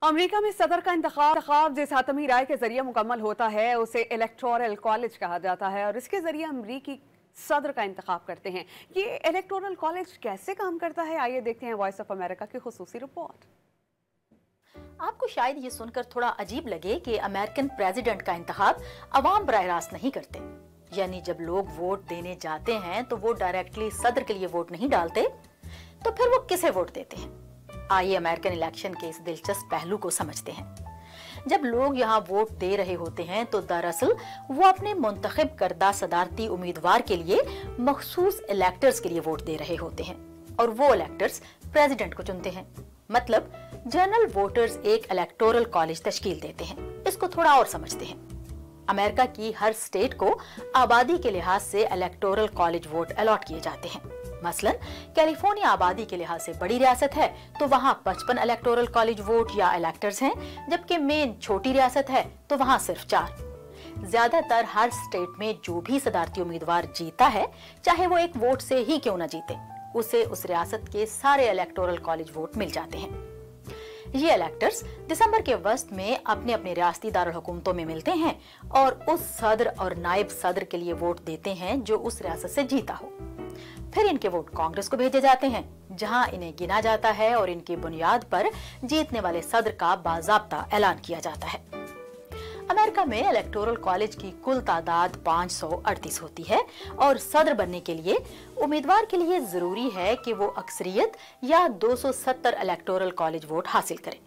America में सदर का इंतखाब जिस हातमी राय के जरिए मुकम्मल होता है उसे इलेक्टोरल कॉलेज कहा जाता है और इसके जरिए अमरीकी सदर का इंतखाब करते हैं। ये इलेक्टोरल कॉलेज कैसे काम करता है, आइए देखते हैं वॉइस ऑफ अमेरिका की खुसूसी रिपोर्ट। आपको शायद ये सुनकर थोड़ा अजीब लगे कि अमेरिकन प्रेसिडेंट का इंतखाब अवाम बराह रास्त नहीं करते, यानी जब लोग वोट देने जाते हैं तो वो डायरेक्टली सदर के लिए वोट नहीं डालते, तो फिर वो किसे वोट देते हैं। आइए अमेरिकन इलेक्शन के इस दिलचस्प पहलू को समझते हैं। जब लोग यहाँ वोट दे रहे होते हैं तो दरअसल वो अपने मुंतखब करदा सदारती उम्मीदवार के लिए मखसूस इलेक्टर्स के लिए वोट दे रहे होते हैं और वो इलेक्टर्स प्रेसिडेंट को चुनते हैं। मतलब जनरल वोटर्स एक इलेक्टोरल कॉलेज तश्कील देते हैं। इसको थोड़ा और समझते हैं। अमेरिका की हर स्टेट को आबादी के लिहाज से इलेक्टोरल कॉलेज वोट अलॉट किए जाते हैं। मसलन कैलिफोर्निया आबादी के लिहाज से बड़ी रियासत है तो वहाँ 55 इलेक्टोरल कॉलेज वोट या इलेक्टर्स हैं, जबकि मेन छोटी रियासत है तो वहाँ सिर्फ 4। ज्यादातर हर स्टेट में जो भी सदारती उम्मीदवार जीता है, चाहे वो एक वोट से ही क्यों न जीते, उसे उस रियासत के सारे इलेक्टोरल कॉलेज वोट मिल जाते हैं। ये इलेक्टर्स दिसंबर के वस्त में अपने अपने रियासती दारुल हुकूमतों में मिलते हैं और उस सदर और नायब सदर के लिए वोट देते हैं जो उस रियासत से जीता हो। फिर इनके वोट कांग्रेस को भेजे जाते हैं, जहां इन्हें गिना जाता है और इनकी बुनियाद पर जीतने वाले सदर का बाज़ाब्ता ऐलान किया जाता है। अमेरिका में इलेक्टोरल कॉलेज की कुल तादाद 538 होती है और सदर बनने के लिए उम्मीदवार के लिए जरूरी है कि वो अक्सरियत या 270 इलेक्टोरल कॉलेज वोट हासिल करें।